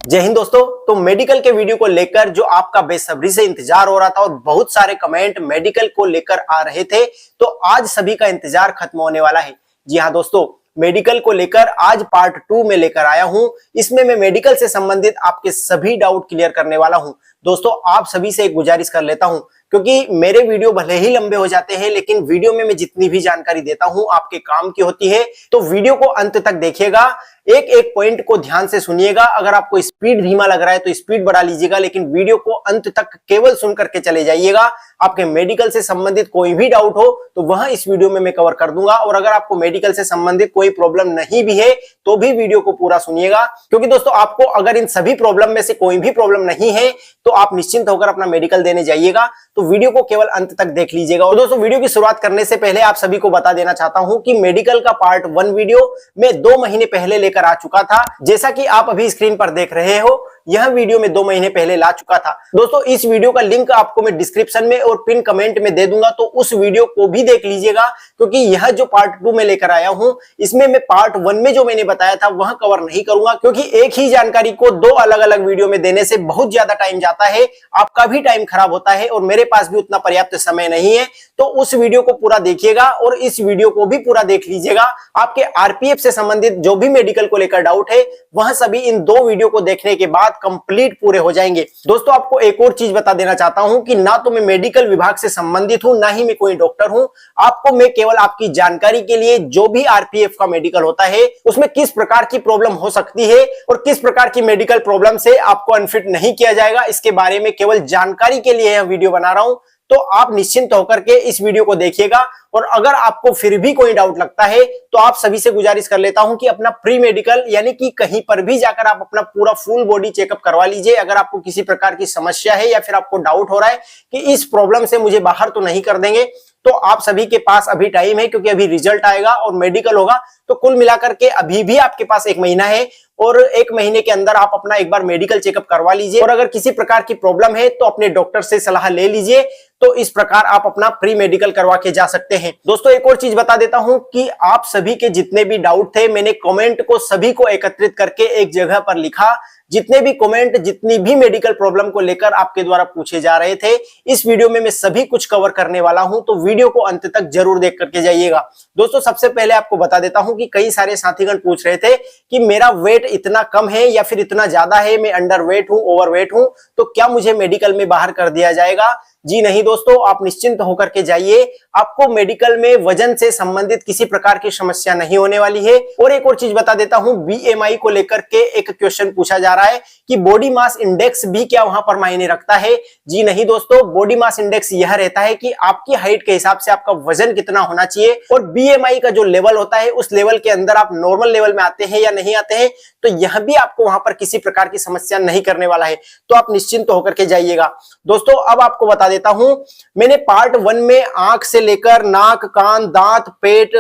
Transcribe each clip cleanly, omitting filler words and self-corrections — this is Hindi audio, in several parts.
जय हिंद दोस्तों। तो मेडिकल के वीडियो को लेकर जो आपका बेसब्री से इंतजार हो रहा था और बहुत सारे कमेंट मेडिकल को लेकर आ रहे थे, तो आज सभी का इंतजार खत्म होने वाला है। जी हाँ दोस्तों, मेडिकल को लेकर आज पार्ट 2 में लेकर आया हूं। इसमें मैं मेडिकल से संबंधित आपके सभी डाउट क्लियर करने वाला हूं। दोस्तों आप सभी से एक गुजारिश कर लेता हूं, क्योंकि मेरे वीडियो भले ही लंबे हो जाते हैं लेकिन वीडियो में मैं जितनी भी जानकारी देता हूं आपके काम की होती है। तो वीडियो को अंत तक देखिएगा, एक एक पॉइंट को ध्यान से सुनिएगा। अगर आपको स्पीड धीमा लग रहा है तो स्पीड बढ़ा लीजिएगा, लेकिन वीडियो को अंत तक केवल सुन करके चले जाइएगा। आपके मेडिकल से संबंधित कोई भी डाउट हो तो वह इस वीडियो में मैं कवर कर दूंगा, और अगर आपको मेडिकल से संबंधित कोई प्रॉब्लम नहीं भी है तो भी वीडियो को पूरा सुनिएगा। क्योंकि दोस्तों आपको अगर इन सभी प्रॉब्लम में से कोई भी प्रॉब्लम नहीं है तो आप निश्चिंत होकर अपना मेडिकल देने जाइएगा। तो वीडियो को केवल अंत तक देख लीजिएगा। और दोस्तों वीडियो की शुरुआत करने से पहले आप सभी को बता देना चाहता हूं कि मेडिकल का पार्ट 1 वीडियो मैं 2 महीने पहले लेकर आ चुका था। जैसा कि आप अभी स्क्रीन पर देख रहे हो, यह वीडियो मैं 2 महीने पहले ला चुका था। दोस्तों इस वीडियो का लिंक आपको मैं डिस्क्रिप्शन में और पिन कमेंट में दे दूंगा, तो उस वीडियो को भी देख लीजिएगा। क्योंकि यह जो पार्ट 2 में लेकर आया हूं, इसमें मैं पार्ट 1 में जो मैंने बताया था वह कवर नहीं करूंगा, क्योंकि एक ही जानकारी को 2 अलग अलग वीडियो में देने से बहुत ज्यादा टाइम जाता है, आपका भी टाइम खराब होता है और मेरे पास भी उतना पर्याप्त समय नहीं है। तो उस वीडियो को पूरा देखिएगा और इस वीडियो को भी पूरा देख लीजिएगा। आपके आरपीएफ से संबंधित जो भी मेडिकल को लेकर डाउट है वह सभी इन 2 वीडियो को देखने के बाद कंप्लीट पूरे हो जाएंगे। दोस्तों आपको एक और चीज बता देना चाहता हूं कि ना तो मैं मेडिकल विभाग से संबंधित हूं, ना ही मैं कोई डॉक्टर हूं। आपको मैं केवल आपकी जानकारी के लिए जो भी आरपीएफ का मेडिकल होता है उसमें किस प्रकार की प्रॉब्लम हो सकती है और किस प्रकार की मेडिकल प्रॉब्लम से आपको अनफिट नहीं किया जाएगा, इसके बारे में केवल जानकारी के लिए यह वीडियो बना रहा हूं। तो आप निश्चिंत होकर के इस वीडियो को देखिएगा। और अगर आपको फिर भी कोई डाउट लगता है तो आप सभी से गुजारिश कर लेता हूं कि अपना प्री मेडिकल यानी कि कहीं पर भी जाकर आप अपना पूरा फुल बॉडी चेकअप करवा लीजिए। अगर आपको किसी प्रकार की समस्या है या फिर आपको डाउट हो रहा है कि इस प्रॉब्लम से मुझे बाहर तो नहीं कर देंगे, तो आप सभी के पास अभी टाइम है, क्योंकि अभी रिजल्ट आएगा और मेडिकल होगा। तो कुल मिलाकर के अभी भी आपके पास 1 महीना है और 1 महीने के अंदर आप अपना एक बार मेडिकल चेकअप करवा लीजिए। और अगर किसी प्रकार की प्रॉब्लम है तो अपने डॉक्टर से सलाह ले लीजिए। तो इस प्रकार आप अपना प्री मेडिकल करवा के जा सकते हैं। दोस्तों एक और चीज बता देता हूं कि आप सभी के जितने भी डाउट थे मैंने कमेंट को सभी को एकत्रित करके एक जगह पर लिखा। जितने भी कमेंट, जितनी भी मेडिकल प्रॉब्लम को लेकर आपके द्वारा पूछे जा रहे थे, इस वीडियो में मैं सभी कुछ कवर करने वाला हूं। तो वीडियो को अंत तक जरूर देख करके जाइएगा। दोस्तों सबसे पहले आपको बता देता हूं कि कई सारे साथीगण पूछ रहे थे कि मेरा वेट इतना कम है या फिर इतना ज्यादा है, मैं अंडर वेट हूं, ओवर वेट हूं, तो क्या मुझे मेडिकल में बाहर कर दिया जाएगा? जी नहीं दोस्तों, आप निश्चिंत होकर के जाइए। आपको मेडिकल में वजन से संबंधित किसी प्रकार की समस्या नहीं होने वाली है। और एक और चीज बता देता हूं, बीएमआई को लेकर के एक क्वेश्चन पूछा जा रहा है कि बॉडी मास इंडेक्स भी क्या वहां पर मायने रखता है? जी नहीं दोस्तों, बॉडी मास इंडेक्स यह रहता है कि आपकी हाइट के हिसाब से आपका वजन कितना होना चाहिए, और बीएमआई का जो लेवल होता है उस लेवल के अंदर आप नॉर्मल लेवल में आते हैं या नहीं आते हैं, तो यह भी आपको वहां पर किसी प्रकार की समस्या नहीं करने वाला है। तो आप निश्चिंत होकर के जाइएगा। दोस्तों अब आपको बता देता हूं, मैंने पार्ट 1 में आंख से लेकर नाक, कान, दांत, पेट,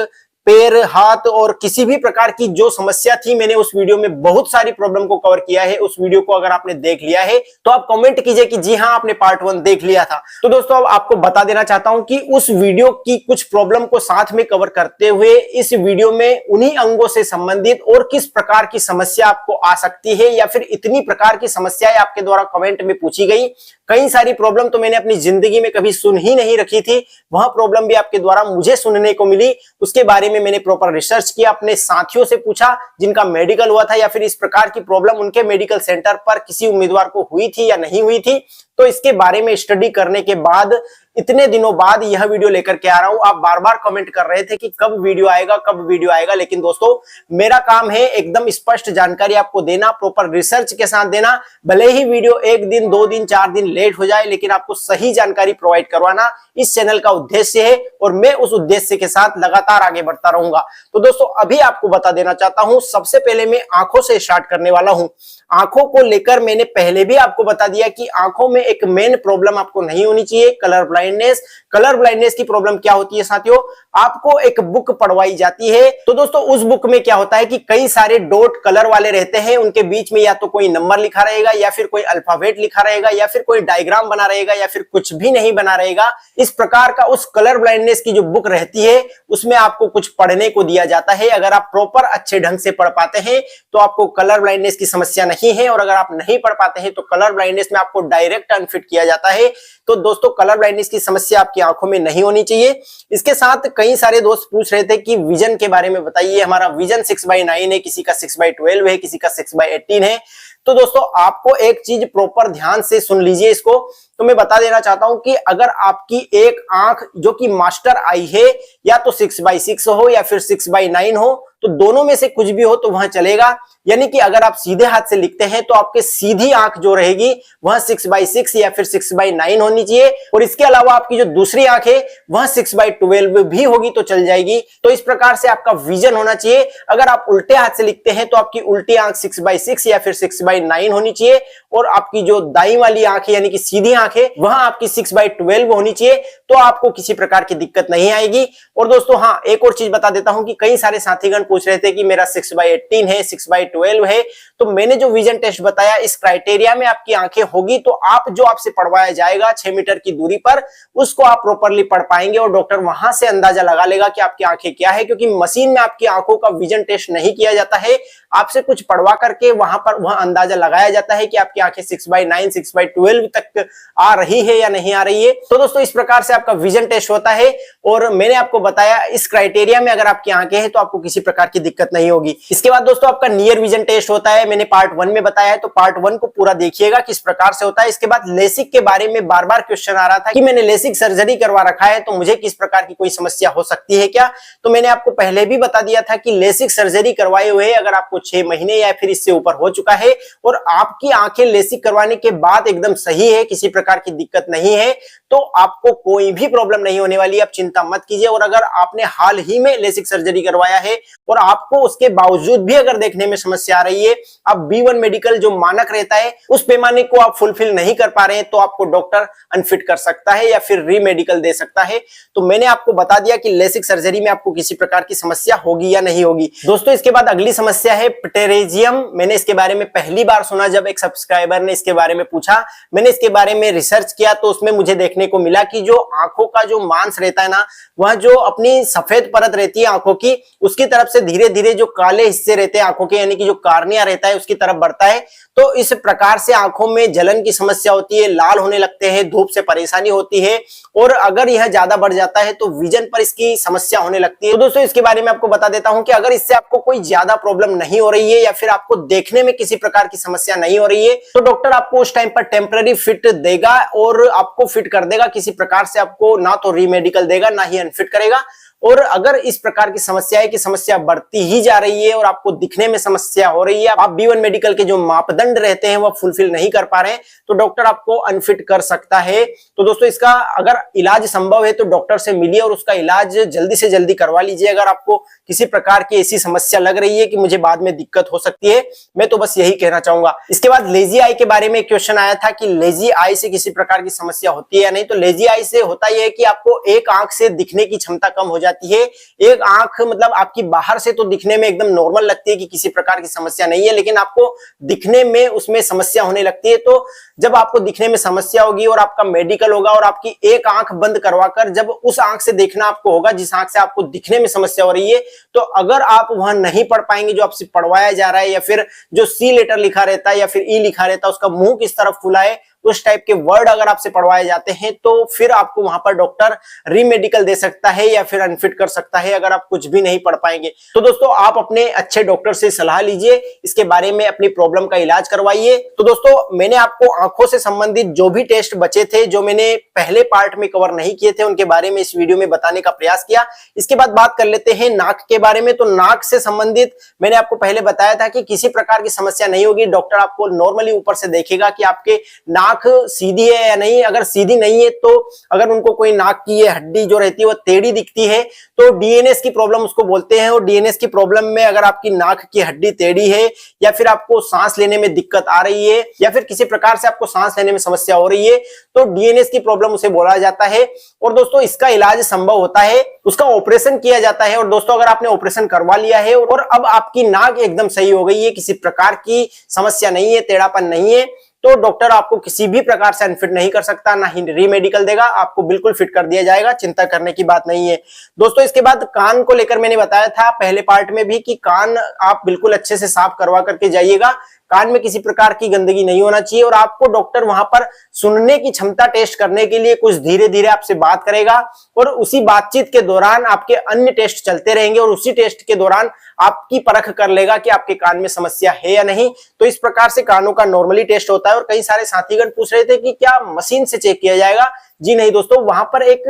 पैर, हाथ और किसी भी प्रकार की जो समस्या थी, मैंने उस वीडियो में बहुत सारी प्रॉब्लम को कवर किया है। उस वीडियो को अगर आपने देख लिया है तो आप कमेंट कीजिए कि जी हां आपने पार्ट 1 देख लिया था। तो दोस्तों अब आपको बता देना चाहता हूं कि उस वीडियो की कुछ प्रॉब्लम को साथ में कवर करते हुए इस वीडियो में उन्हीं अंगों से संबंधित और किस प्रकार की समस्या आपको आ सकती है, या फिर इतनी प्रकार की समस्याएं आपके द्वारा कमेंट में पूछी गई। कई सारी प्रॉब्लम तो मैंने अपनी जिंदगी में कभी सुन ही नहीं रखी थी, वह प्रॉब्लम भी आपके द्वारा मुझे सुनने को मिली। उसके बारे में मैंने प्रॉपर रिसर्च किया, अपने साथियों से पूछा जिनका मेडिकल हुआ था, या फिर इस प्रकार की प्रॉब्लम उनके मेडिकल सेंटर पर किसी उम्मीदवार को हुई थी या नहीं हुई थी। तो इसके बारे में स्टडी करने के बाद इतने दिनों बाद यह वीडियो लेकर के आ रहा हूं। आप बार बार कमेंट कर रहे थे कि कब वीडियो आएगा, कब वीडियो आएगा, लेकिन दोस्तों मेरा काम है एकदम स्पष्ट जानकारी आपको देना, प्रॉपर रिसर्च के साथ देना। भले ही वीडियो 1 दिन, 2 दिन, 4 दिन लेट हो जाए, लेकिन आपको सही जानकारी प्रोवाइड करवाना इस चैनल का उद्देश्य है, और मैं उस उद्देश्य के साथ लगातार आगे बढ़ता रहूंगा। तो दोस्तों अभी आपको बता देना चाहता हूं, सबसे पहले मैं आंखों से स्टार्ट करने वाला हूं। आंखों को लेकर मैंने पहले भी आपको बता दिया कि आंखों में एक मेन प्रॉब्लम आपको नहीं होनी चाहिए, colour blind blindness, colour blindness की प्रॉब्लम क्या होती है साथियों, आपको एक बुक पढ़वाई जाती है। तो दोस्तों उस बुक में क्या होता है कि कई सारे डॉट कलर वाले रहते हैं, उनके बीच में या तो कोई नंबर लिखा रहेगा या फिर कोई अल्फाबेट लिखा रहेगा या फिर कोई डायग्राम बना रहेगा या फिर कुछ भी नहीं बना रहेगा। इस प्रकार का उस कलर ब्लाइंडनेस की जो बुक रहती है उसमें आपको कुछ पढ़ने को दिया जाता है। अगर आप प्रॉपर अच्छे ढंग से पढ़ पाते हैं तो आपको कलर ब्लाइंडनेस की समस्या नहीं है, और अगर आप नहीं पढ़ पाते हैं तो कलर ब्लाइंडनेस में आपको डायरेक्ट अनफिट किया जाता है। तो दोस्तों कलर ब्लाइंडनेस की समस्या आपकी आंखों में नहीं होनी चाहिए। इसके साथ कई सारे दोस्त पूछ रहे थे कि विजन के बारे में बताइए, हमारा विजन 6/9 है, किसी का 6/12 है, किसी का 6/18 है। तो दोस्तों आपको एक चीज प्रॉपर ध्यान से सुन लीजिए इसको। तो मैं बता देना चाहता हूं कि अगर आपकी एक आंख जो कि मास्टर आई है या तो 6/6 हो या फिर 6/9 हो, तो दोनों में से कुछ भी हो तो वहां चलेगा। यानी कि अगर आप सीधे हाथ से लिखते हैं तो आपके सीधी आंख जो रहेगी वह 6/6 या फिर 6/9 होनी चाहिए, और इसके अलावा आपकी जो दूसरी आंख है वह 6/12 भी होगी तो चल जाएगी। तो इस प्रकार से आपका विजन होना चाहिए। अगर आप उल्टे हाथ से लिखते हैं तो आपकी उल्टी आंख 6/6 या फिर 6/9 होनी चाहिए, और आपकी जो दाई वाली आंख है यानी कि सीधी आंख है वह आपकी 6/12 होनी चाहिए, तो आपको किसी प्रकार की दिक्कत नहीं आएगी। और दोस्तों हाँ, एक और चीज बता देता हूं कि कई सारे साथीगण पूछ रहे थे कि मेरा 6/18 है, 6/12 है। तो मैंने जो विजन टेस्ट बताया इस क्राइटेरिया में आपकी आंखें होगी तो आप जो आपसे पढ़वाया जाएगा 6 मीटर की दूरी पर, उसको आप प्रॉपरली पढ़ पाएंगे और डॉक्टर वहां से अंदाजा लगा लेगा कि आपकी आंखें क्या है। क्योंकि मशीन में आपकी आंखों का विजन टेस्ट नहीं किया जाता है, आपसे कुछ पढ़वा करके वहां पर वह अंदाजा लगाया जाता है कि आपकी आंखें 6/9 6/12 तक आ रही है या नहीं आ रही है। तो दोस्तों इस प्रकार से आपका विजन टेस्ट होता है, और मैंने आपको बताया इस क्राइटेरिया में अगर आपकी आंखें हैं तो आपको किसी प्रकार की दिक्कत नहीं होगी। इसके बाद दोस्तों आपका नियर विजन टेस्ट होता है, मैंने पार्ट 1 में बताया है, तो पार्ट 1 को पूरा देखिएगा किस प्रकार से होता है। इसके बाद लेसिक के बारे में बार बार क्वेश्चन आ रहा था कि मैंने लेसिक सर्जरी करवा रखा है तो मुझे किस प्रकार की कोई समस्या हो सकती है क्या। तो मैंने आपको पहले भी बता दिया था कि लेसिक सर्जरी करवाए हुए अगर आपको 6 महीने या फिर इससे ऊपर हो चुका है और आपकी आंखें लेसिक करवाने के बाद एकदम सही है, किसी प्रकार की दिक्कत नहीं है, तो आपको कोई भी प्रॉब्लम नहीं होने वाली, आप चिंता मत कीजिए। और अगर आपने हाल ही में लेसिक सर्जरी करवाया है और आपको उसके बावजूद भी अगर देखने में समस्या आ रही है, अब B1 मेडिकल जो मानक रहता है उस पैमाने को आप फुलफिल नहीं कर पा रहे हैं, तो आपको डॉक्टर अनफिट कर सकता है या फिर री मेडिकल दे सकता है। तो मैंने आपको बता दिया कि लेसिक सर्जरी में आपको किसी प्रकार की समस्या होगी या नहीं होगी। दोस्तों इसके बाद अगली समस्या है प्टेरेजियम। मैंने इसके बारे में पहली बार सुना जब एक सब्सक्राइबर ने इसके बारे में पूछा, मैंने इसके बारे में रिसर्च किया तो उसमें मुझे देखने को मिला कि जो आंखों का जो मांस रहता है ना, वह जो अपनी सफेद परत रहती है आंखों की, उसकी तरफ से धीरे धीरे जो काले हिस्से रहते हैं आंखों के यानी कि जो कार्निया रहता है उसकी तरफ बढ़ता है। तो इस प्रकार से आंखों में जलन की समस्या होती है, लाल होने लगते हैं, धूप से परेशानी होती है, और अगर यह ज्यादा बढ़ जाता है तो विजन पर इसकी समस्या होने लगती है। तो दोस्तों इसके बारे में आपको बता देता हूं कि अगर इससे आपको कोई ज्यादा प्रॉब्लम नहीं हो रही है या फिर आपको देखने में किसी प्रकार की समस्या नहीं हो रही है, तो डॉक्टर आपको उस टाइम पर टेम्पररी फिट देगा और आपको फिट कर देगा। किसी प्रकार से आपको ना तो रीमेडिकल देगा ना ही अनफिट करेगा। और अगर इस प्रकार की समस्या है कि समस्या बढ़ती ही जा रही है और आपको दिखने में समस्या हो रही है, आप B1 मेडिकल के जो मापदंड रहते हैं वह फुलफिल नहीं कर पा रहे हैं, तो डॉक्टर आपको अनफिट कर सकता है। तो दोस्तों इसका अगर इलाज संभव है तो डॉक्टर से मिलिए और उसका इलाज जल्दी से जल्दी करवा लीजिए। अगर आपको किसी प्रकार की ऐसी समस्या लग रही है कि मुझे बाद में दिक्कत हो सकती है, मैं तो बस यही कहना चाहूंगा। इसके बाद लेजी आई के बारे में क्वेश्चन आया था कि लेजी आई से किसी प्रकार की समस्या होती है या नहीं। तो लेजी आई से होता यह है कि आपको एक आंख से दिखने की क्षमता कम हो जाती है। एक आंख मतलब आपकी बाहर से तो दिखने में एकदम नॉर्मल लगती है कि किसी प्रकार की समस्या नहीं है, लेकिन आपको दिखने में उसमें समस्या होने लगती है। तो जब आपको दिखने में समस्या होगी और आपका मेडिकल होगा और आपकी एक आंख बंद करवाकर जब उस आंख से देखना आपको होगा जिस आंख से आपको दिखने में समस्या हो रही है, तो अगर आप वहां नहीं पढ़ पाएंगे जो आपसे पढ़वाया जा रहा है, या फिर जो सी लेटर लिखा रहता है या फिर ई लिखा रहता है उसका मुंह किस तरफ खुला है, उस टाइप के वर्ड अगर आपसे पढ़वाए जाते हैं, तो फिर आपको वहां पर डॉक्टर रीमेडिकल दे सकता है या फिर अनफिट कर सकता है अगर आप कुछ भी नहीं पढ़ पाएंगे। तो दोस्तों आप अपने अच्छे डॉक्टर से सलाह लीजिए, इसके बारे में अपनी प्रॉब्लम का इलाज करवाइए। तो दोस्तों मैंने आपको आंखों से संबंधित जो भी टेस्ट बचे थे, जो मैंने पहले पार्ट में कवर नहीं किए थे, उनके बारे में इस वीडियो में बताने का प्रयास किया। इसके बाद बात कर लेते हैं नाक के बारे में। तो नाक से संबंधित मैंने आपको पहले बताया था कि किसी प्रकार की समस्या नहीं होगी। डॉक्टर आपको नॉर्मली ऊपर से देखेगा कि आपके नाक नाक सीधी है या नहीं, अगर सीधी नहीं है तो अगर उनको कोई नाक की ये हड्डी जो रहती है वो टेढ़ी दिखती है तो डीएनएस की प्रॉब्लम उसको बोलते हैं। और डीएनएस की प्रॉब्लम में अगर आपकी नाक की हड्डी टेढ़ी है या फिर आपको सांस लेने में दिक्कत आ रही है या फिर किसी प्रकार से आपको सांस लेने में समस्या हो रही है तो डीएनएस की प्रॉब्लम उसे बोला जाता है। और दोस्तों इसका इलाज संभव होता है, उसका ऑपरेशन किया जाता है। और दोस्तों अगर आपने ऑपरेशन करवा लिया है और अब आपकी नाक एकदम सही हो गई है, किसी प्रकार की समस्या नहीं है, टेढ़ापन नहीं है, तो डॉक्टर आपको किसी भी प्रकार से अनफिट नहीं कर सकता, ना ही रीमेडिकल देगा, आपको बिल्कुल फिट कर दिया जाएगा, चिंता करने की बात नहीं है। दोस्तों इसके बाद कान को लेकर मैंने बताया था पहले पार्ट में भी कि कान आप बिल्कुल अच्छे से साफ करवा करके जाइएगा, कान में किसी प्रकार की गंदगी नहीं होना चाहिए। और आपको डॉक्टर वहां पर सुनने की क्षमता टेस्ट करने के लिए कुछ धीरे धीरे आपसे बात करेगा और उसी बातचीत के दौरान आपके अन्य टेस्ट चलते रहेंगे और उसी टेस्ट के दौरान आपकी परख कर लेगा कि आपके कान में समस्या है या नहीं। तो इस प्रकार से कानों का नॉर्मली टेस्ट होता है। और कई सारे साथीगण पूछ रहे थे कि क्या मशीन से चेक किया जाएगा? जी नहीं दोस्तों, वहां पर एक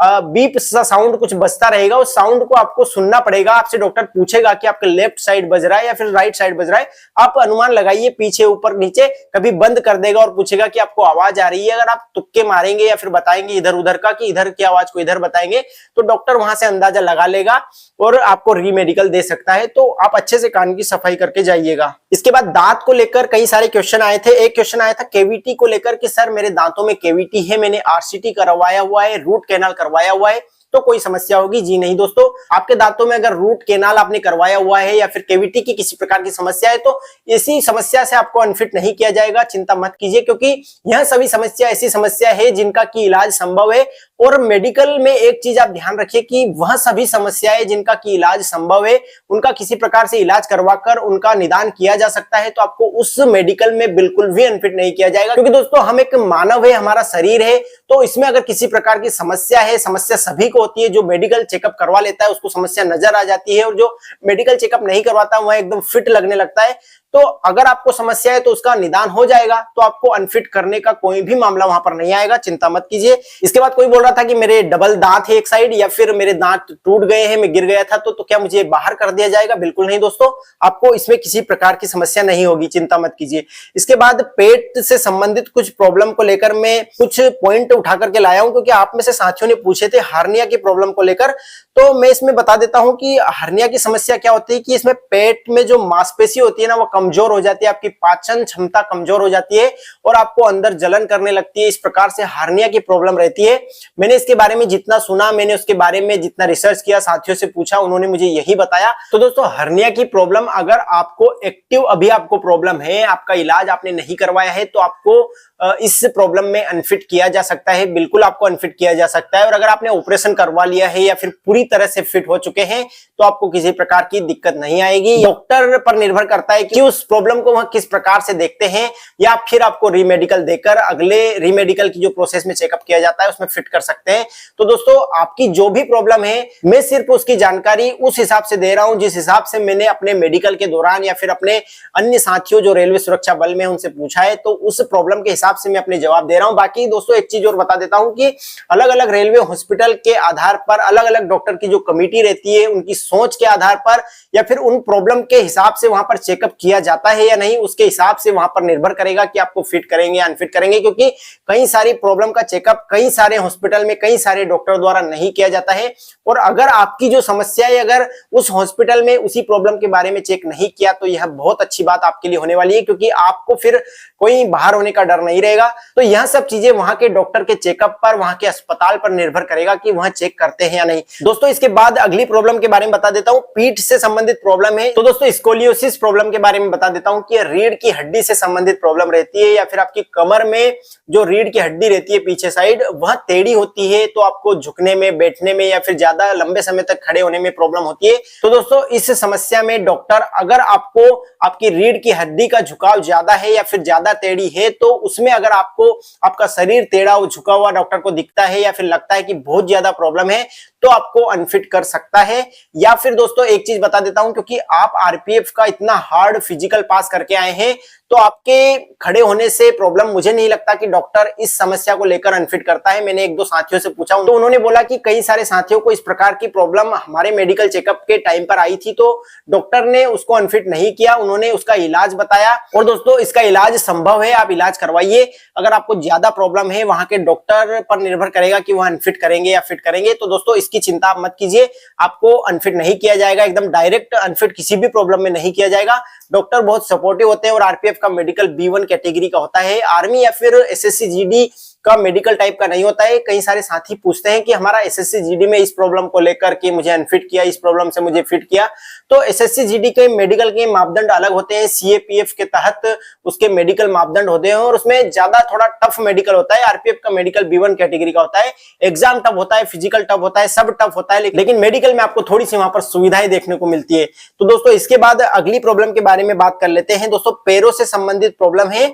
बीप सा साउंड कुछ बजता रहेगा, उस साउंड को आपको सुनना पड़ेगा। आपसे डॉक्टर पूछेगा कि आपके लेफ्ट साइड बज रहा है या फिर राइट साइड बज रहा है, आप अनुमान लगाइए, पीछे ऊपर नीचे, कभी बंद कर देगा और पूछेगा कि आपको आवाज आ रही है। अगर आप तुक्के मारेंगे या फिर बताएंगे इधर उधर का कि इधर की आवाज को इधर बताएंगे तो डॉक्टर वहां से अंदाजा लगा लेगा और आपको रीमेडिकल दे सकता है। तो आप अच्छे से कान की सफाई करके जाइएगा। इसके बाद दांत को लेकर कई सारे क्वेश्चन आए थे। एक क्वेश्चन आया था केवीटी को लेकर कि सर मेरे दांतों में केवीटी है, मैंने आरसीटी करवाया हुआ है, रूट कैनाल करवाया हुआ है, तो कोई समस्या होगी? जी नहीं दोस्तों, आपके दांतों में अगर रूट कैनाल आपने करवाया हुआ है या फिर केविटी की किसी प्रकार की समस्या है तो इसी समस्या से आपको अनफिट नहीं किया जाएगा, चिंता मत कीजिए, क्योंकि यह सभी समस्या ऐसी समस्या है जिनका की इलाज संभव है। और मेडिकल में एक चीज आप ध्यान रखिए कि वह सभी समस्याएं जिनका की इलाज संभव है उनका किसी प्रकार से इलाज करवाकर उनका निदान किया जा सकता है, तो आपको उस मेडिकल में बिल्कुल भी अनफिट नहीं किया जाएगा। क्योंकि दोस्तों हम एक मानव है, हमारा शरीर है, तो इसमें अगर किसी प्रकार की समस्या है, समस्या सभी को होती है, जो मेडिकल चेकअप करवा लेता है उसको समस्या नजर आ जाती है और जो मेडिकल चेकअप नहीं करवाता वह एकदम फिट लगने लगता है। तो अगर आपको समस्या है तो उसका निदान हो जाएगा, तो आपको अनफिट करने का कोई भी मामला वहां पर नहीं आएगा, चिंता मत कीजिए। इसके बाद कोई बोल रहा था कि मेरे डबल दांत है एक साइड या फिर मेरे दांत टूट गए हैं, मैं गिर गया था, तो क्या मुझे बाहर कर दिया जाएगा? बिल्कुल नहीं दोस्तों, आपको इसमें किसी प्रकार की समस्या नहीं होगी, चिंता मत कीजिए। इसके बाद पेट से संबंधित कुछ प्रॉब्लम को लेकर मैं कुछ पॉइंट उठा करके लाया हूं, क्योंकि आप में से साथियों ने पूछे थे हार्निया की प्रॉब्लम को लेकर। तो मैं इसमें बता देता हूं कि हार्निया की समस्या क्या होती है कि इसमें पेट में जो मांसपेशी होती है ना वो कमजोर हो जाती है, आपकी पाचन क्षमता कमजोर हो जाती है और आपको अंदर जलन करने लगती है। इस प्रकार से हार्निया की प्रॉब्लम रहती है। मैंने इसके बारे में जितना सुना, मैंने उसके बारे में जितना रिसर्च किया, साथियों से पूछा, उन्होंने मुझे यही बताया। तो दोस्तों हार्निया की प्रॉब्लम अगर आपको एक्टिव अभी आपको प्रॉब्लम है, आपका इलाज आपने नहीं करवाया है, तो आपको इस प्रॉब्लम में अनफिट किया जा सकता है, बिल्कुल आपको अनफिट किया जा सकता है। और अगर आपने ऑपरेशन करवा लिया है या फिर पूरी तरह से फिट हो चुके हैं तो आपको किसी प्रकार की दिक्कत नहीं आएगी। डॉक्टर पर निर्भर करता है कि उस प्रॉब्लम को वह किस प्रकार से देखते हैं, या फिर आपको रीमेडिकल देकर अगले रीमेडिकल की जो प्रोसेस में चेकअप किया जाता है उसमें फिट कर सकते हैं। तो दोस्तों आपकी जो भी प्रॉब्लम है मैं सिर्फ उसकी जानकारी उस हिसाब से दे रहा हूं जिस हिसाब से मैंने अपने मेडिकल के दौरान या फिर अपने अन्य साथियों जो रेलवे सुरक्षा बल में उनसे पूछा है, तो उस प्रॉब्लम के हिसाब से मैं अपने जवाब दे रहा हूं। बाकी दोस्तों एक चीज और बता देता हूं कि अलग अलग रेलवे हॉस्पिटल के आधार पर अलग अलग डॉक्टर की जो कमेटी रहती है उनकी सोच के आधार पर या फिर उन प्रॉब्लम के हिसाब से वहां पर चेकअप किया जाता है या नहीं, उसके हिसाब से वहां पर निर्भर करेगा कि आपको फिट करेंगे या अनफिट करेंगे। क्योंकि कई सारी प्रॉब्लम का चेकअप कई सारे हॉस्पिटल में कई सारे डॉक्टर द्वारा नहीं किया जाता है। और अगर आपकी जो समस्या है अगर उस हॉस्पिटल में उसी प्रॉब्लम के बारे में चेक नहीं किया तो यह बहुत अच्छी बात आपके लिए होने वाली है, क्योंकि आपको फिर कोई बाहर होने का डर नहीं रहेगा। तो यह सब चीजें वहां के डॉक्टर के चेकअप पर, वहां के अस्पताल पर निर्भर करेगा कि वह चेक करते हैं या नहीं। दोस्तों इसके बाद अगली प्रॉब्लम के बारे में बता देता हूं, पीठ से संबंधित प्रॉब्लम है। तो दोस्तों स्कोलियोसिस प्रॉब्लम के बारे में बता देता हूं कि रीढ़ की हड्डी से संबंधित प्रॉब्लम रहती है, या फिर आपकी कमर में जो रीढ़ की हड्डी रहती है पीछे साइड वह टेढ़ी होती है, तो आपको झुकने में, बैठने में या फिर ज्यादा लंबे समय तक खड़े होने में प्रॉब्लम होती है। तो दोस्तों इस समस्या में डॉक्टर अगर आपको आपकी रीढ़ की हड्डी का झुकाव ज्यादा है या फिर ज्यादा टेढ़ी है, तो उसमें अगर आपको आपका शरीर टेढ़ा और झुका हुआ डॉक्टर को दिखता है या फिर लगता है कि बहुत ज्यादा प्रॉब्लम है, तो आपको अनफिट कर सकता है। या फिर दोस्तों एक चीज बता देता हूं, क्योंकि आप आरपीएफ का इतना हार्ड फिजिकल पास करके आए हैं, तो आपके खड़े होने से प्रॉब्लम, मुझे नहीं लगता कि डॉक्टर इस समस्या को लेकर अनफिट करता है। मैंने एक दो साथियों से पूछा तो उन्होंने बोला कि कई सारे साथियों को इस प्रकार की प्रॉब्लम हमारे मेडिकल चेकअप के टाइम पर आई थी, तो डॉक्टर ने उसको अनफिट नहीं किया, उन्होंने उसका इलाज बताया। और दोस्तों इसका इलाज संभव है, आप इलाज करवाइए। अगर आपको ज्यादा प्रॉब्लम है, वहां के डॉक्टर पर निर्भर करेगा कि वह अनफिट करेंगे या फिट करेंगे। तो दोस्तों इसकी चिंता आप मत कीजिए, आपको अनफिट नहीं किया जाएगा, एकदम डायरेक्ट अनफिट किसी भी प्रॉब्लम में नहीं किया जाएगा। डॉक्टर बहुत सपोर्टिव होते हैं और आरपीएफ का मेडिकल B1 कैटेगरी का होता है, आर्मी या फिर एसएससी जीडी का मेडिकल टाइप का नहीं होता है। कई सारे साथी पूछते हैं कि हमारा एसएससी जीडी में इस प्रॉब्लम को लेकर के मुझे अनफिट किया, इस प्रॉब्लम से मुझे फिट किया। तो एसएससी जीडी के मेडिकल के मापदंड अलग होते हैं, सीएपीएफ के तहत उसके मेडिकल मापदंड होते हैं और उसमें ज्यादा थोड़ा टफ मेडिकल होता है। आरपीएफ का मेडिकल B1 कैटेगरी का होता है, एग्जाम टफ होता है, फिजिकल टफ होता है, सब टफ होता है, लेकिन मेडिकल में आपको थोड़ी सी वहां पर सुविधाएं देखने को मिलती है। तो दोस्तों इसके बाद अगली प्रॉब्लम के बारे में बात कर लेते हैं। दोस्तों पैरों से संबंधित प्रॉब्लम है,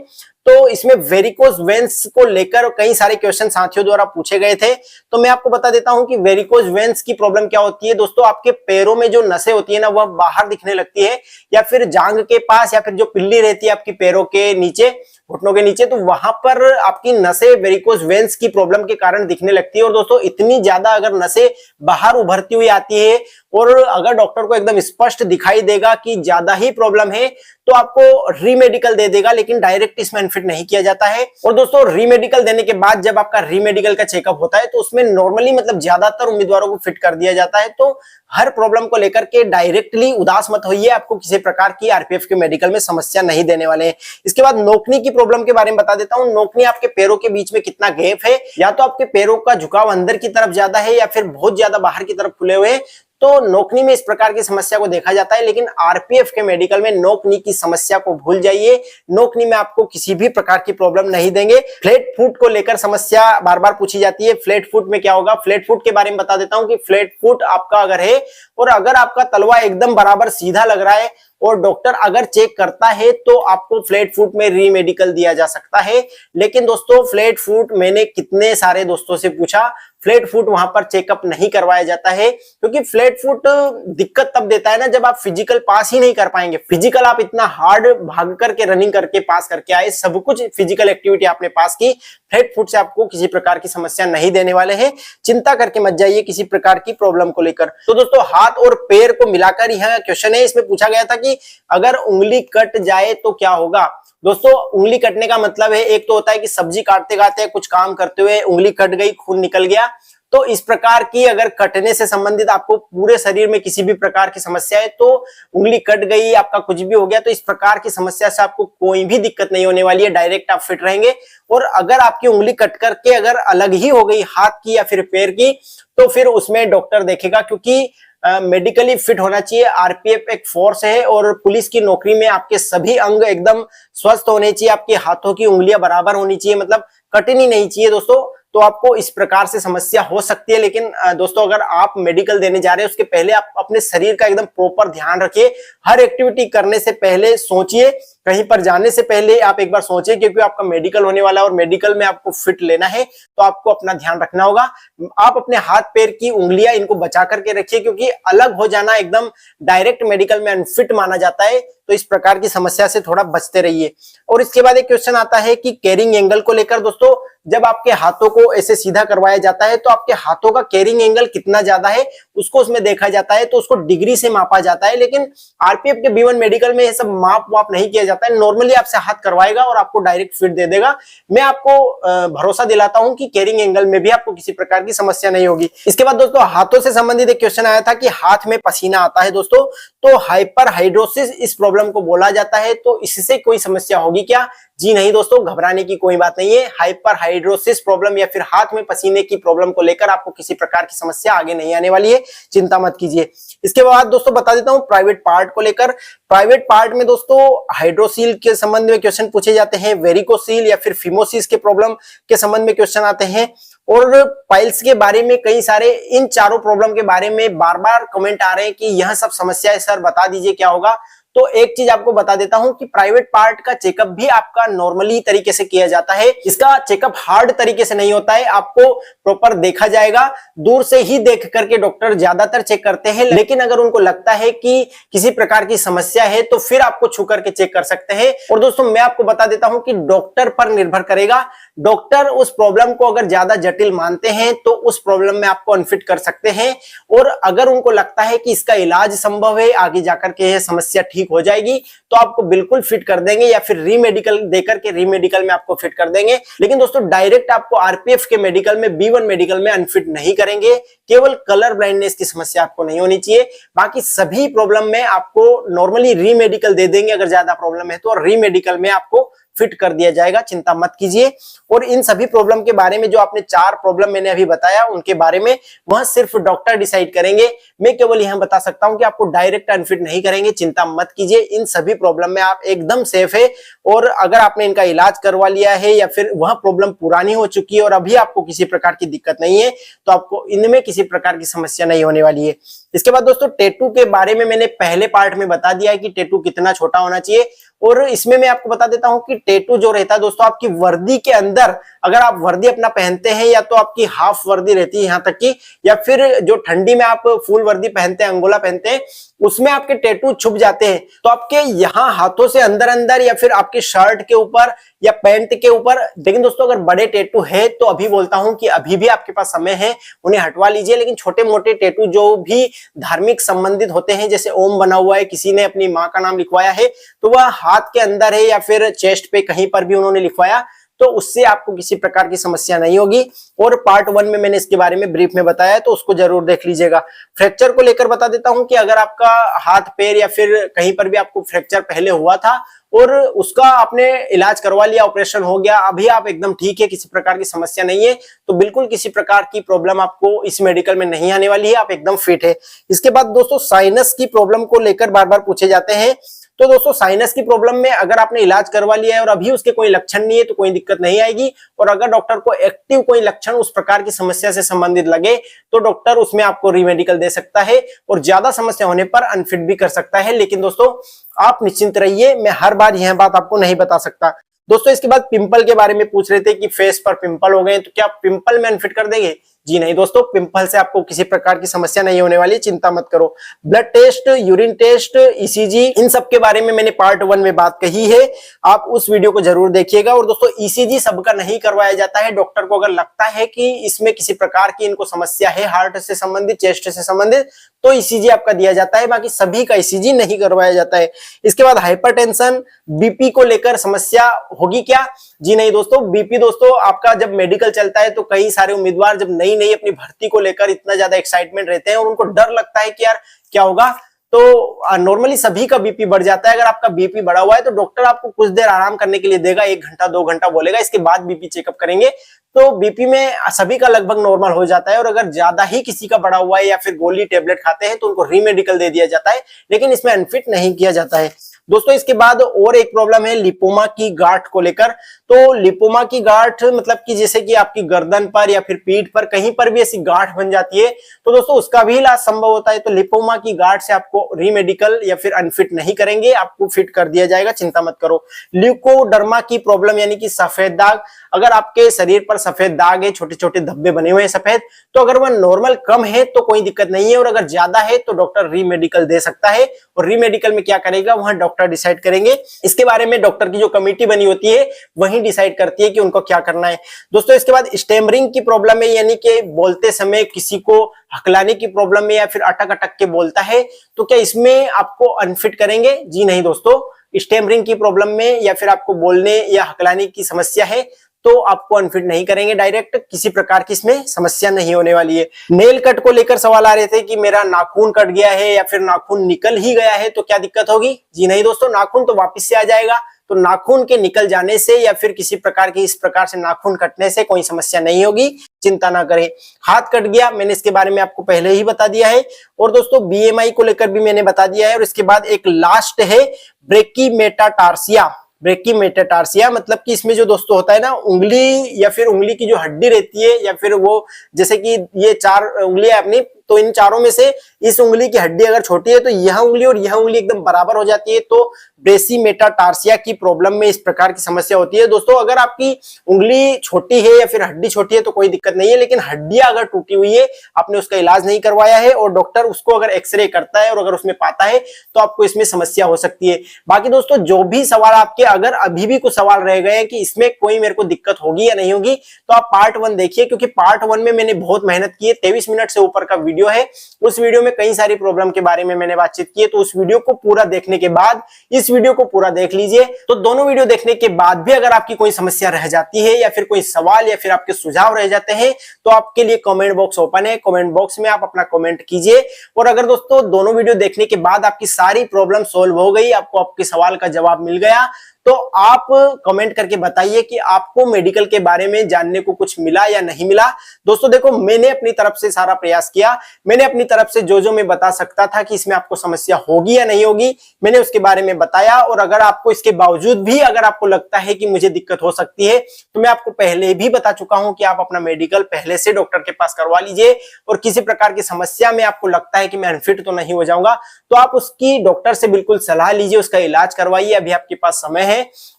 तो इसमें वेरिकोज वेन्स को लेकर कई सारे क्वेश्चन साथियों द्वारा पूछे गए थे। तो मैं आपको बता देता हूं कि वेरिकोज वेन्स की प्रॉब्लम क्या होती है। दोस्तों आपके पैरों में जो नसें होती है ना, वह बाहर दिखने लगती है, या फिर जांग के पास, या फिर जो पिल्ली रहती है आपकी पैरों के नीचे, घुटनों के नीचे, तो वहां पर आपकी नसें वेरिकोज वेन्स की प्रॉब्लम के कारण दिखने लगती है। और दोस्तों इतनी ज्यादा अगर नसें बाहर उभरती हुई आती है और अगर डॉक्टर को एकदम स्पष्ट दिखाई देगा कि ज्यादा ही प्रॉब्लम है, तो आपको रीमेडिकल दे देगा, लेकिन डायरेक्ट इसमें अनफिट नहीं किया जाता है। और दोस्तों रीमेडिकल देने के बाद जब आपका रीमेडिकल का चेकअप होता है, तो उसमें नॉर्मली मतलब ज्यादातर उम्मीदवारों को फिट कर दिया जाता है। तो हर प्रॉब्लम को लेकर के डायरेक्टली उदास मत होइए, आपको किसी प्रकार की आरपीएफ के मेडिकल में समस्या नहीं देने वाले हैं। इसके बाद नोकनी की प्रॉब्लम के बारे में बता देता हूं। नोकनी आपके पैरों के बीच में कितना गैप है, या तो आपके पैरों का झुकाव अंदर की तरफ ज्यादा है या फिर बहुत ज्यादा बाहर की तरफ खुले हुए हैं, तो नोकनी में इस प्रकार की समस्या को देखा जाता है। लेकिन आरपीएफ के मेडिकल में नोकनी की समस्या को भूल जाइए, नोकनी में आपको किसी भी प्रकार की प्रॉब्लम नहीं देंगे। फ्लैट फुट को लेकर समस्या बार बार पूछी जाती है, फ्लैट फुट में क्या होगा। फ्लैट फुट के बारे में बता देता हूं कि फ्लैट फुट आपका अगर है और अगर आपका तलवा एकदम बराबर सीधा लग रहा है और डॉक्टर अगर चेक करता है, तो आपको फ्लैट फुट में रीमेडिकल दिया जा सकता है। लेकिन दोस्तों फ्लैट फुट, मैंने कितने सारे दोस्तों से पूछा, फ्लैट फुट वहां पर चेकअप नहीं करवाया जाता है, क्योंकि फ्लैट फुट दिक्कत तब देता है ना जब आप फिजिकल पास ही नहीं कर पाएंगे। फिजिकल आप इतना हार्ड भाग करके, रनिंग करके पास करके आए, सब कुछ फिजिकल एक्टिविटी आपने पास की, फ्लैट फुट से आपको किसी प्रकार की समस्या नहीं देने वाले हैं। चिंता करके मत जाइए किसी प्रकार की प्रॉब्लम को लेकर। तो दोस्तों हाथ और पैर को मिलाकर यह क्वेश्चन है, इसमें पूछा गया था कि अगर उंगली कट जाए तो क्या होगा। दोस्तों उंगली कटने का मतलब है, एक तो होता है कि सब्जी काटते काटते कुछ काम करते हुए उंगली कट गई, खून निकल गया। तो इस प्रकार की अगर कटने से संबंधित आपको पूरे शरीर में किसी भी प्रकार की समस्या है, तो उंगली कट गई, आपका कुछ भी हो गया, तो इस प्रकार की समस्या से आपको कोई भी दिक्कत नहीं होने वाली है, डायरेक्ट आप फिट रहेंगे। और अगर आपकी उंगली कट करके अगर अलग ही हो गई हाथ की या फिर पैर की, तो फिर उसमें डॉक्टर देखेगा, क्योंकि मेडिकली फिट होना चाहिए। आरपीएफ एक फोर्स है और पुलिस की नौकरी में आपके सभी अंग एकदम स्वस्थ होने चाहिए, आपके हाथों की उंगलियां बराबर होनी चाहिए, मतलब कटनी नहीं चाहिए दोस्तों। तो आपको इस प्रकार से समस्या हो सकती है। लेकिन दोस्तों अगर आप मेडिकल देने जा रहे हैं, उसके पहले आप अपने शरीर का एकदम प्रॉपर ध्यान रखिए। हर एक्टिविटी करने से पहले सोचिए, कहीं पर जाने से पहले आप एक बार सोचिए, क्योंकि आपका मेडिकल होने वाला है और मेडिकल में आपको फिट लेना है, तो आपको अपना ध्यान रखना होगा। आप अपने हाथ पैर की उंगलियां इनको बचा करके रखिए, क्योंकि अलग हो जाना एकदम डायरेक्ट मेडिकल में अनफिट माना जाता है। तो इस प्रकार की समस्या से थोड़ा बचते रहिए। और इसके बाद एक क्वेश्चन आता है कि कैरिंग एंगल को लेकर। दोस्तों जब आपके हाथों को ऐसे सीधा करवाया जाता है, तो आपके हाथों का कैरिंग एंगल कितना ज्यादा है उसको उसमें देखा जाता है, तो उसको डिग्री से मापा जाता है। लेकिन आरपीएफ के B1 मेडिकल में ये सब माप वाप नहीं किया जाता है, नॉर्मली आपसे हाथ करवाएगा और आपको डायरेक्ट फिट दे देगा। मैं आपको भरोसा दिलाता हूं कि कैरिंग एंगल में भी आपको किसी प्रकार की समस्या नहीं होगी। इसके बाद दोस्तों हाथों से संबंधित एक क्वेश्चन आया था कि हाथ में पसीना आता है दोस्तों, तो हाइपर हाइड्रोसिस इस प्रॉब्लम को बोला जाता है, तो इससे कोई समस्या होगी क्या? जी नहीं दोस्तों, घबराने की कोई बात नहीं है। हाइपर हाइड्रोसिस प्रॉब्लम या फिर हाथ में पसीने की प्रॉब्लम को लेकर आपको किसी प्रकार की समस्या आगे नहीं आने वाली है, चिंता मत कीजिए। इसके बाद दोस्तों बता देता हूं प्राइवेट पार्ट को लेकर। प्राइवेट पार्ट में दोस्तों हाइड्रोसील के संबंध में क्वेश्चन पूछे जाते हैं, वेरिकोसील या फिर फिमोसिस के प्रॉब्लम के संबंध में क्वेश्चन आते हैं, और पाइल्स के बारे में कई सारे। इन चारों प्रॉब्लम के बारे में बार बार कमेंट आ रहे हैं कि यह सब समस्या है सर, बता दीजिए क्या होगा। तो एक चीज आपको बता देता हूं कि प्राइवेट पार्ट का चेकअप भी आपका नॉर्मली तरीके से किया जाता है। इसका चेकअप हार्ड तरीके से नहीं होता है, आपको प्रॉपर देखा जाएगा। दूर से ही देख करके डॉक्टर ज्यादातर चेक करते हैं, लेकिन अगर उनको लगता है कि किसी प्रकार की समस्या है तो फिर आपको छू करके चेक कर सकते हैं। और दोस्तों मैं आपको बता देता हूं कि डॉक्टर पर निर्भर करेगा। डॉक्टर उस प्रॉब्लम को अगर ज्यादा जटिल मानते हैं तो उस प्रॉब्लम में आपको अनफिट कर सकते हैं, और अगर उनको लगता है कि इसका इलाज संभव है, आगे जाकर के यह समस्या ठीक हो जाएगी, तो आपको बिल्कुल फिट कर देंगे या फिर रीमेडिकल देकर के रीमेडिकल में आपको फिट कर देंगे। लेकिन दोस्तों डायरेक्ट आपको आरपीएफ के मेडिकल में, B1 मेडिकल में अनफिट नहीं करेंगे। केवल कलर ब्लाइंडनेस की समस्या आपको नहीं होनी चाहिए, बाकी सभी प्रॉब्लम में आपको नॉर्मली रीमेडिकल दे देंगे। अगर ज्यादा प्रॉब्लम है तो रीमेडिकल में आपको फिट कर दिया जाएगा, चिंता मत कीजिए। और इन सभी प्रॉब्लम के बारे में, जो आपने 4 प्रॉब्लम मैंने अभी बताया, उनके बारे में वह सिर्फ डॉक्टर डिसाइड करेंगे। मैं केवल यह बता सकता हूं कि आपको डायरेक्ट अनफिट नहीं करेंगे, चिंता मत कीजिए। इन सभी प्रॉब्लम में आप एकदम सेफ है, और अगर आपने इनका इलाज करवा लिया है या फिर वह प्रॉब्लम पुरानी हो चुकी है और अभी आपको किसी प्रकार की दिक्कत नहीं है, तो आपको इनमें किसी प्रकार की समस्या नहीं होने वाली है। इसके बाद दोस्तों टैटू के बारे में मैंने पहले पार्ट में बता दिया है कि टैटू कितना छोटा होना चाहिए, और इसमें मैं आपको बता देता हूं कि टैटू जो रहता है दोस्तों आपकी वर्दी के अंदर, अगर आप वर्दी अपना पहनते हैं या तो आपकी हाफ वर्दी रहती है यहां तक की, या फिर जो ठंडी में आप फुल वर्दी पहनते हैं, अंगोला पहनते हैं, उसमें आपके टैटू छुप जाते हैं, तो आपके यहां हाथों से अंदर अंदर या फिर आपके शर्ट के ऊपर या पैंट के ऊपर। लेकिन दोस्तों अगर बड़े टैटू है तो अभी बोलता हूं कि अभी भी आपके पास समय है, उन्हें हटवा लीजिए। लेकिन छोटे मोटे टैटू जो भी धार्मिक संबंधित होते हैं, जैसे ओम बना हुआ है, किसी ने अपनी माँ का नाम लिखवाया है, तो वह हाथ के अंदर है या फिर चेस्ट पे कहीं पर भी उन्होंने लिखवाया, तो उससे आपको किसी प्रकार की समस्या नहीं होगी। और पार्ट 1 में मैंने इसके बारे में ब्रीफ में बताया है, तो उसको जरूर देख लीजिएगा। फ्रैक्चर को लेकर बता देता हूं कि अगर आपका हाथ पैर या फिर कहीं पर भी आपको फ्रैक्चर पहले हुआ था और उसका आपने इलाज करवा लिया, ऑपरेशन हो गया, अभी आप एकदम ठीक है, किसी प्रकार की समस्या नहीं है, तो बिल्कुल किसी प्रकार की प्रॉब्लम आपको इस मेडिकल में नहीं आने वाली है, आप एकदम फिट है। इसके बाद दोस्तों साइनस की प्रॉब्लम को लेकर बार बार पूछे जाते हैं, तो दोस्तों साइनस की प्रॉब्लम में अगर आपने इलाज करवा लिया है और अभी उसके कोई लक्षण नहीं है तो कोई दिक्कत नहीं आएगी। और अगर डॉक्टर को एक्टिव कोई लक्षण उस प्रकार की समस्या से संबंधित लगे तो डॉक्टर उसमें आपको रीमेडिकल दे सकता है और ज्यादा समस्या होने पर अनफिट भी कर सकता है। लेकिन दोस्तों आप निश्चिंत रहिए, मैं हर बार यह बात आपको नहीं बता सकता। दोस्तों इसके बाद पिंपल के बारे में पूछ रहे थे कि फेस पर पिंपल हो गए तो क्या पिंपल में अनफिट कर देंगे? जी नहीं दोस्तों, पिंपल से आपको किसी प्रकार की समस्या नहीं होने वाली, चिंता मत करो। Blood test, urine test, ECG, इन सब के बारे में मैंने पार्ट 1 में बात कही है, आप उस वीडियो को जरूर देखिएगा। और दोस्तों ईसीजी सबका नहीं करवाया जाता है, डॉक्टर को अगर लगता है कि इसमें किसी प्रकार की इनको समस्या है हार्ट से संबंधित, चेस्ट से संबंधित, तो ईसीजी आपका दिया जाता है, बाकी सभी का ईसीजी नहीं करवाया जाता है। इसके बाद हाइपरटेंशन, बीपी को लेकर समस्या होगी क्या? जी नहीं दोस्तों, बीपी दोस्तों आपका जब मेडिकल चलता है तो कई सारे उम्मीदवार जब नई अपनी भर्ती को लेकर इतना ज्यादा एक्साइटमेंट रहते हैं और उनको डर लगता है कि यार क्या होगा, तो नॉर्मली सभी का बीपी बढ़ जाता है। अगर आपका बीपी बढ़ा हुआ है तो डॉक्टर आपको कुछ देर आराम करने के लिए देगा, 1 घंटा 2 घंटा बोलेगा, इसके बाद बीपी चेकअप करेंगे, तो बीपी में सभी का लगभग नॉर्मल हो जाता है। और अगर ज्यादा ही किसी का बढ़ा हुआ है या फिर गोली टेबलेट खाते हैं तो उनको रीमेडिकल दे दिया जाता है, लेकिन इसमें अनफिट नहीं किया जाता है। दोस्तों इसके बाद और एक प्रॉब्लम है लिपोमा की गांठ को लेकर। तो लिपोमा की गांठ मतलब कि जैसे कि आपकी गर्दन पर या फिर पीठ पर कहीं पर भी ऐसी गांठ बन जाती है, तो दोस्तों उसका भी इलाज संभव होता है। तो लिपोमा की गांठ से आपको रीमेडिकल या फिर अनफिट नहीं करेंगे, आपको फिट कर दिया जाएगा, चिंता मत करो। ल्यूकोडर्मा की प्रॉब्लम यानी कि सफेद दाग, अगर आपके शरीर पर सफेद दाग है, छोटे छोटे धब्बे बने हुए हैं सफेद, तो अगर वह नॉर्मल कम है तो कोई दिक्कत नहीं है, और अगर ज्यादा है तो डॉक्टर रीमेडिकल दे सकता है। और रीमेडिकल में क्या करेगा वह डॉक्टर डिसाइड करेंगे, इसके बारे में डॉक्टर की जो कमेटी बनी होती है वही डिसाइड करती है कि उनको क्या करना है। दोस्तों इसके बाद स्टैमरिंग की प्रॉब्लम है, यानी कि बोलते समय किसी को हकलाने की प्रॉब्लम है या फिर अटक अटक के बोलता है, तो क्या इसमें आपको अनफिट करेंगे? जी नहीं दोस्तों, स्टैमरिंग की प्रॉब्लम में या फिर आपको बोलने या हकलाने की समस्या है तो आपको अनफिट नहीं करेंगे डायरेक्ट, किसी प्रकार की इसमें समस्या नहीं होने वाली है। नेल कट को लेकर सवाल आ रहे थे कि मेरा नाखून कट गया है या फिर नाखून निकल ही गया है तो क्या दिक्कत होगी? जी नहीं दोस्तों, नाखून तो वापस से आ जाएगा, तो नाखून के निकल जाने से या फिर किसी प्रकार की इस प्रकार से नाखून कटने से कोई समस्या नहीं होगी, चिंता ना करें। हाथ कट गया, मैंने इसके बारे में आपको पहले ही बता दिया है। और दोस्तों बीएमआई को लेकर भी मैंने बता दिया है। और इसके बाद एक लास्ट है ब्रेकीमेटाटार्सिया। ब्रेकीमेटाटार्सिया मतलब कि इसमें जो दोस्तों होता है ना, उंगली या फिर उंगली की जो हड्डी रहती है या फिर वो जैसे कि ये 4 उंगलियां अपनी, तो इन चारों में से इस उंगली की हड्डी अगर छोटी है तो यह उंगली और यह उंगली एकदम बराबर हो जाती है, तो ब्रेसी मेटाटार्सिया की प्रॉब्लम में इस प्रकार की समस्या होती है। दोस्तों अगर आपकी उंगली छोटी है या फिर हड्डी छोटी है तो कोई दिक्कत नहीं है, लेकिन हड्डियां अगर टूटी हुई है, आपने उसका इलाज नहीं करवाया है और डॉक्टर उसको अगर एक्सरे करता है और अगर उसमें पाता है तो आपको इसमें समस्या हो सकती है। बाकी दोस्तों जो भी सवाल आपके अगर अभी भी कुछ सवाल रह गए हैं कि इसमें कोई मेरे को दिक्कत होगी या नहीं होगी, तो आप पार्ट 1 देखिए, क्योंकि पार्ट 1 में मैंने बहुत मेहनत की है। 23 मिनट से ऊपर का वीडियो है, उस वीडियो में कई सारी प्रॉब्लम के बारे में मैंने बातचीत की है। तो उस वीडियो को पूरा देखने के बाद इस वीडियो को पूरा देख लीजिए। तो दोनों वीडियो देखने के बाद भी अगर आपकी कोई समस्या रह जाती है या फिर कोई सवाल या फिर आपके सुझाव रह जाते हैं तो आपके लिए कमेंट बॉक्स ओपन है, कमेंट बॉक्स में आप अपना कमेंट कीजिए। और अगर दोस्तों दोनों वीडियो देखने के बाद आपकी सारी प्रॉब्लम सॉल्व हो गई, आपको आपके सवाल का जवाब मिल गया, तो आप कमेंट करके बताइए कि आपको मेडिकल के बारे में जानने को कुछ मिला या नहीं मिला। दोस्तों देखो, मैंने अपनी तरफ से सारा प्रयास किया, मैंने अपनी तरफ से जो मैं बता सकता था कि इसमें आपको समस्या होगी या नहीं होगी, मैंने उसके बारे में बताया। और अगर आपको इसके बावजूद भी अगर आपको लगता है कि मुझे दिक्कत हो सकती है, तो मैं आपको पहले भी बता चुका हूं कि आप अपना मेडिकल पहले से डॉक्टर के पास करवा लीजिए। और किसी प्रकार की समस्या में आपको लगता है कि मैं अनफिट तो नहीं हो जाऊंगा, तो आप उसकी डॉक्टर से बिल्कुल सलाह लीजिए, उसका इलाज करवाइए, अभी आपके पास समय है।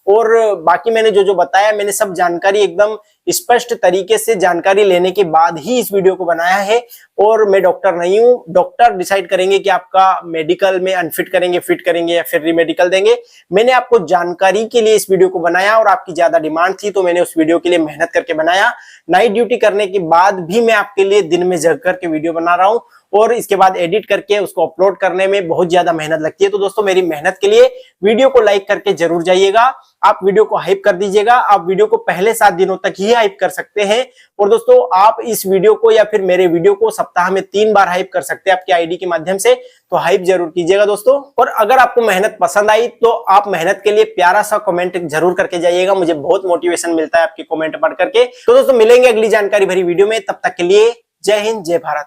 और बाकी मैंने जो बताया, मैंने सब जानकारी एकदम स्पष्ट तरीके से जानकारी लेने के बाद ही इस वीडियो को बनाया है। और मैं डॉक्टर नहीं हूं, डॉक्टर डिसाइड करेंगे कि आपका मेडिकल में अनफिट करेंगे, फिट करेंगे या फिर रीमेडिकल देंगे। मैंने आपको जानकारी के लिए इस वीडियो को बनाया और आपकी ज्यादा डिमांड थी तो मैंने उस वीडियो के लिए मेहनत करके बनाया। नाइट ड्यूटी करने के बाद भी मैं आपके लिए दिन में जग करके वीडियो बना रहा हूं और इसके बाद एडिट करके उसको अपलोड करने में बहुत ज्यादा मेहनत लगती है। तो दोस्तों मेरी मेहनत के लिए वीडियो को लाइक करके जरूर जाइएगा, आप वीडियो को हाइप कर दीजिएगा। आप वीडियो को पहले 7 दिनों तक ही हाइप कर सकते हैं। और दोस्तों आप इस वीडियो को या फिर मेरे वीडियो को सप्ताह में 3 बार हाइप कर सकते हैं आपके आईडी के माध्यम से, तो हाइप जरूर कीजिएगा दोस्तों। और अगर आपको मेहनत पसंद आई तो आप मेहनत के लिए प्यारा सा कमेंट जरूर करके जाइएगा, मुझे बहुत मोटिवेशन मिलता है आपके कमेंट पढ़ करके। तो दोस्तों मिलेंगे अगली जानकारी भरी वीडियो में, तब तक के लिए जय हिंद, जय भारत।